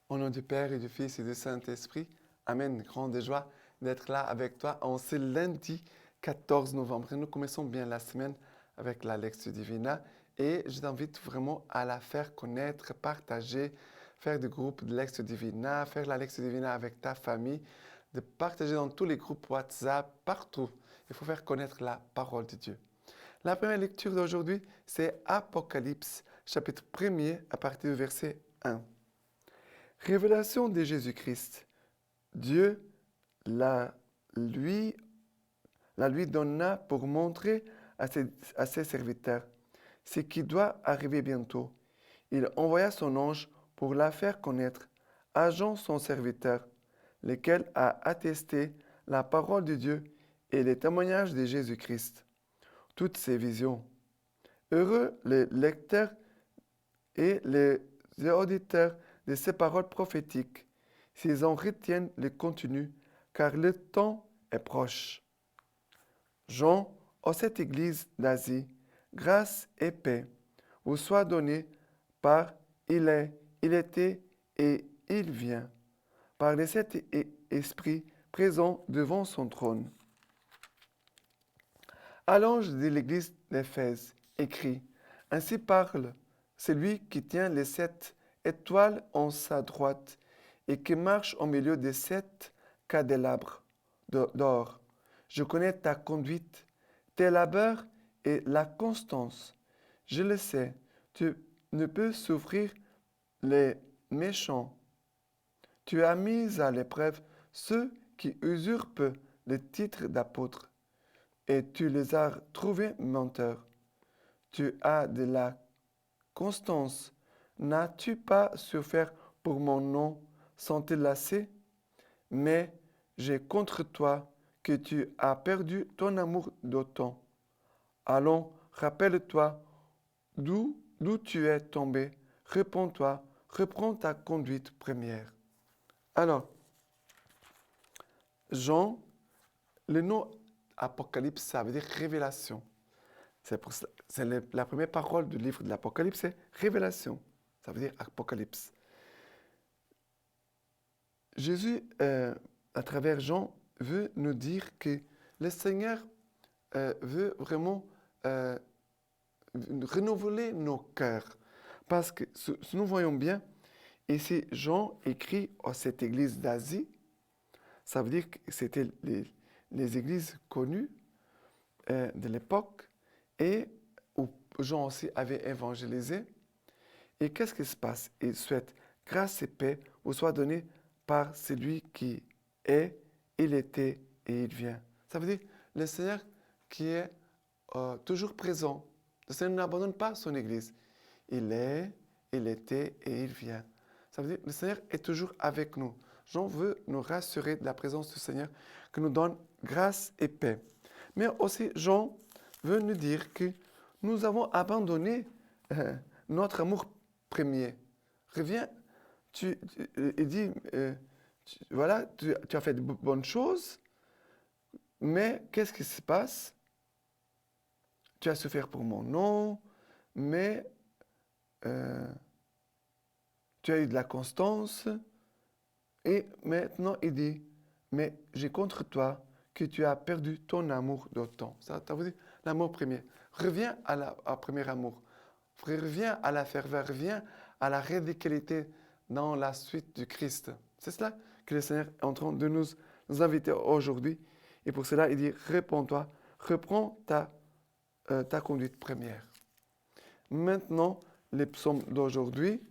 Au nom du Père et du Fils et du Saint-Esprit, Amen. Grande joie d'être là avec toi en ce lundi 14 novembre. Et nous commençons bien la semaine avec la Lectio Divina et je t'invite vraiment à la faire connaître, partager, faire des groupes de Lectio Divina, faire la Lectio Divina avec ta famille, de partager dans tous les groupes WhatsApp, partout. Il faut faire connaître la parole de Dieu. La première lecture d'aujourd'hui, c'est Apocalypse, chapitre 1er, à partir du verset 1. Révélation de Jésus-Christ. Dieu la lui, la lui donna pour montrer à ses serviteurs ce qui doit arriver bientôt. Il envoya son ange pour la faire connaître à Jean son serviteur, lequel a attesté la parole de Dieu et les témoignages de Jésus-Christ. Toutes ces visions. Heureux les lecteurs et les auditeurs de ces paroles prophétiques, s'ils en retiennent le contenu, car le temps est proche. Jean, à cette église d'Asie, grâce et paix vous soient données par il est, il était et il vient, par le Saint-Esprit présent devant son trône. À l'ange de l'église d'Éphèse, écrit, ainsi parle celui qui tient les 7 étoiles en sa droite et qui marche au milieu des 7 candélabres d'or. Je connais ta conduite, tes labeurs et la constance. Je le sais, tu ne peux souffrir les méchants. Tu as mis à l'épreuve ceux qui usurpent le titre d'apôtre et tu les as trouvés menteurs. Tu as de la constance. N'as-tu pas souffert pour mon nom sans te lasser? Mais j'ai contre toi que tu as perdu ton amour d'autant. Allons, rappelle-toi d'où tu es tombé. Réponds-toi, reprends ta conduite première. Alors, Jean, le nom Apocalypse, ça veut dire révélation. C'est la première parole du livre de l'Apocalypse, c'est révélation. Ça veut dire Apocalypse. Jésus, à travers Jean, veut nous dire que le Seigneur veut vraiment renouveler nos cœurs. Parce que si nous voyons bien, ici, Jean écrit à cette église d'Asie. Ça veut dire que c'était les églises connues de l'époque et où Jean aussi avait évangélisé. Et qu'est-ce qui se passe? Il souhaite grâce et paix vous soient données par celui qui est, il était et il vient. Ça veut dire le Seigneur qui est toujours présent. Le Seigneur n'abandonne pas son Église. Il est, il était et il vient. Ça veut dire le Seigneur est toujours avec nous. Jean veut nous rassurer de la présence du Seigneur qui nous donne grâce et paix. Mais aussi, Jean veut nous dire que nous avons abandonné notre amour premier. Reviens, il dit, voilà, tu as fait de bonnes choses, mais qu'est-ce qui se passe? Tu as souffert pour mon nom, mais tu as eu de la constance. Et maintenant, il dit, mais j'ai contre toi que tu as perdu ton amour d'autant. Ça veut dire l'amour premier. Reviens au premier amour. Reviens à la ferveur. Reviens à la radicalité dans la suite du Christ. C'est cela que le Seigneur est en train de nous inviter aujourd'hui. Et pour cela, il dit, réponds-toi, reprends ta conduite première. Maintenant, les psaumes d'aujourd'hui,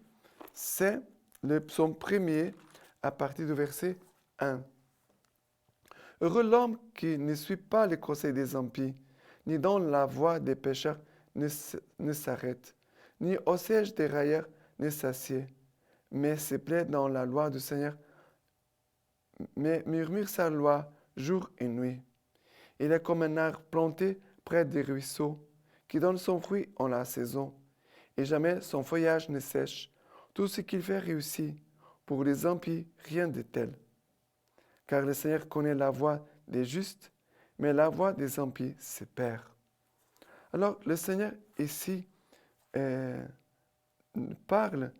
c'est le psaume premier à partir du verset 1. Heureux l'homme qui ne suit pas les conseils des impies, ni dans la voie des pécheurs ne s'arrête, ni au siège des railleurs ne s'assied, mais se plaît dans la loi du Seigneur, mais murmure sa loi jour et nuit. Il est comme un arbre planté près des ruisseaux, qui donne son fruit en la saison, et jamais son feuillage ne sèche. Tout ce qu'il fait réussit. Pour les impies, rien de tel. Car le Seigneur connaît la voie des justes, mais la voie des impies se perd. Alors, le Seigneur ici parle,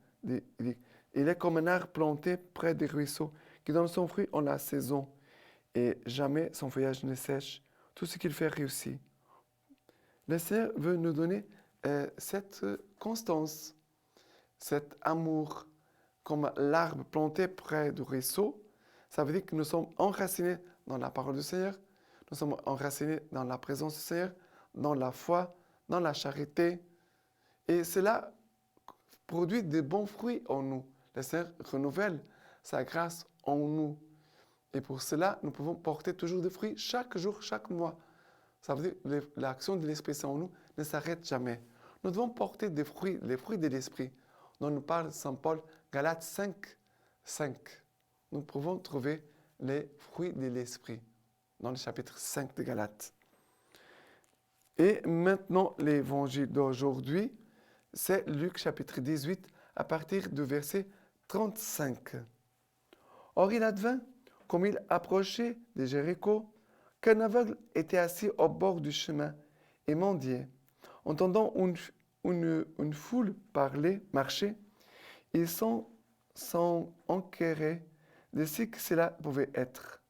Il est comme un arbre planté près des ruisseaux, qui donne son fruit en la saison, et jamais son feuillage ne sèche. Tout ce qu'il fait réussit. Le Seigneur veut nous donner cette constance, cet amour, comme l'arbre planté près du ruisseau. Ça veut dire que nous sommes enracinés dans la parole du Seigneur, nous sommes enracinés dans la présence du Seigneur, dans la foi, dans la charité. Et cela produit de bons fruits en nous. Le Seigneur renouvelle sa grâce en nous. Et pour cela, nous pouvons porter toujours des fruits chaque jour, chaque mois. Ça veut dire que l'action de l'Esprit Saint en nous ne s'arrête jamais. Nous devons porter des fruits, les fruits de l'Esprit, dont nous parle Saint Paul, Galates 5, 5. Nous pouvons trouver les fruits de l'Esprit dans le chapitre 5 de Galates. Et maintenant, l'évangile d'aujourd'hui, c'est Luc chapitre 18, à partir du verset 35. Or il advint, comme il approchait de Jéricho, qu'un aveugle était assis au bord du chemin et mendiait. Entendant une foule parler, marcher, il s'en enquérait de ce que cela pouvait être.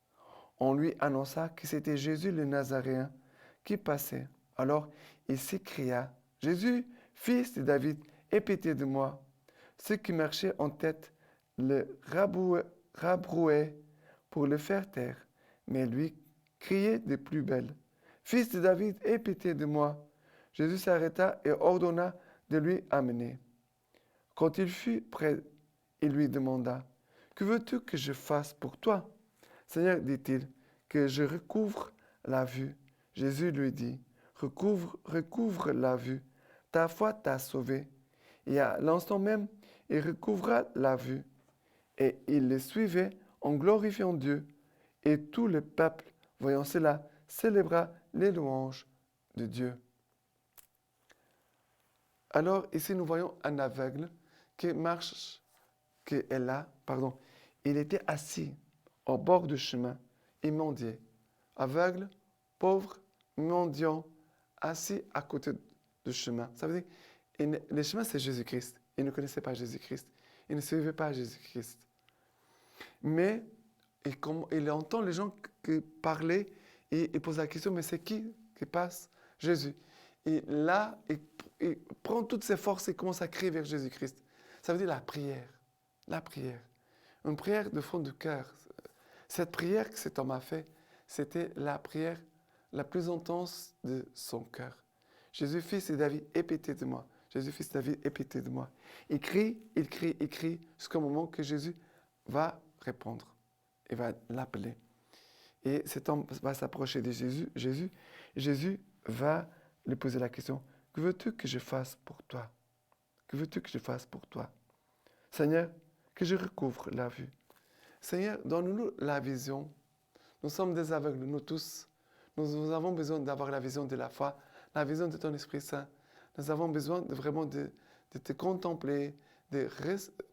On lui annonça que c'était Jésus le Nazaréen qui passait. Alors il s'écria, « Jésus, fils de David, aie pitié de moi. » Ceux qui marchaient en tête le rabrouaient pour le faire taire, mais lui criait de plus belle, « Fils de David, aie pitié de moi. » Jésus s'arrêta et ordonna de lui amener. Quand il fut près, il lui demanda, « Que veux-tu que je fasse pour toi? » « Seigneur, dit-il, que je recouvre la vue. » Jésus lui dit, « Recouvre la vue. Ta foi t'a sauvé. » Et à l'instant même, il recouvra la vue. Et il le suivait en glorifiant Dieu. Et tout le peuple, voyant cela, célébra les louanges de Dieu. Alors ici, nous voyons un aveugle qui marche, il était assis au bord du chemin et mendiait. Aveugle, pauvre, mendiant, assis à côté du chemin. Ça veut dire, le chemin, c'est Jésus-Christ. Il ne connaissait pas Jésus-Christ. Il ne suivait pas Jésus-Christ. Mais il entend les gens qui parlaient et il pose la question, mais c'est qui passe? Jésus. Et là, il prend toutes ses forces et commence à crier vers Jésus-Christ. Ça veut dire la prière. La prière. Une prière de fond du cœur. Cette prière que cet homme a faite, c'était la prière la plus intense de son cœur. Jésus, fils de David, aie pitié de moi. Jésus, fils de David, aie pitié de moi. Il crie, jusqu'au moment que Jésus va répondre. Il va l'appeler. Et cet homme va s'approcher de Jésus. Jésus va lui poser la question, « Que veux-tu que je fasse pour toi? Que veux-tu que je fasse pour toi? Seigneur, que je recouvre la vue. Seigneur, donne-nous la vision. Nous sommes des aveugles, nous tous. Nous avons besoin d'avoir la vision de la foi, la vision de ton Esprit Saint. Nous avons besoin vraiment de te contempler, de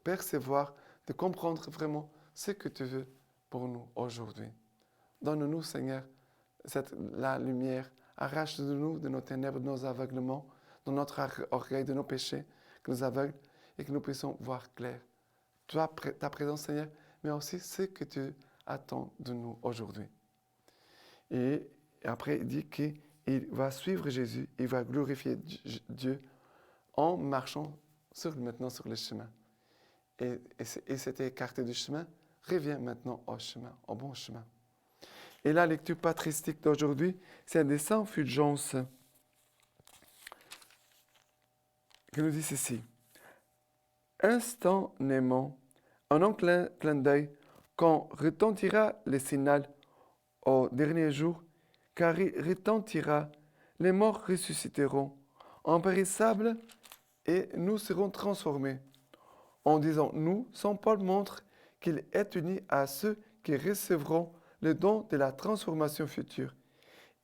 percevoir, de comprendre vraiment ce que tu veux pour nous aujourd'hui. Donne-nous, Seigneur, la lumière. Arrache-nous de nos ténèbres, de nos aveuglements, de notre orgueil, de nos péchés, que nous aveugles et que nous puissions voir clair. Ta présence, Seigneur, mais aussi ce que tu attends de nous aujourd'hui. Et après, il dit qu'il va suivre Jésus, il va glorifier Dieu en marchant maintenant sur le chemin. Et s'était écarté du chemin, revient maintenant au chemin, au bon chemin. Et la lecture patristique d'aujourd'hui, c'est de Saint Fulgence qui nous dit ceci. Instantanément, en un clin d'œil, quand retentira le signal au dernier jour, car il retentira, les morts ressusciteront, impérissables, et nous serons transformés. En disant nous, Saint Paul montre qu'il est uni à ceux qui recevront le don de la transformation future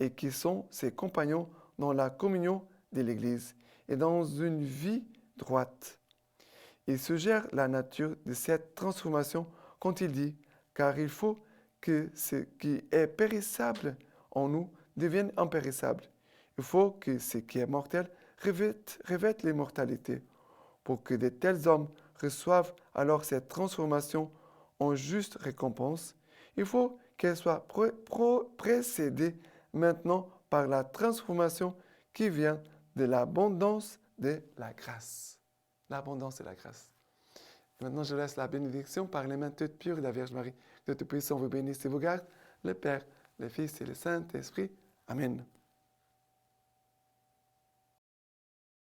et qui sont ses compagnons dans la communion de l'Église et dans une vie droite. Il suggère la nature de cette transformation quand il dit « car il faut que ce qui est périssable en nous devienne impérissable. Il faut que ce qui est mortel revête l'immortalité pour que de tels hommes reçoivent alors cette transformation en juste récompense, il faut qu'elle soit précédée maintenant par la transformation qui vient de l'abondance de la grâce. L'abondance de la grâce. Maintenant, je laisse la bénédiction par les mains toutes pures de la Vierge Marie. Que Dieu Tout-Puissant vous bénisse et vous garde, le Père, le Fils et le Saint-Esprit. Amen.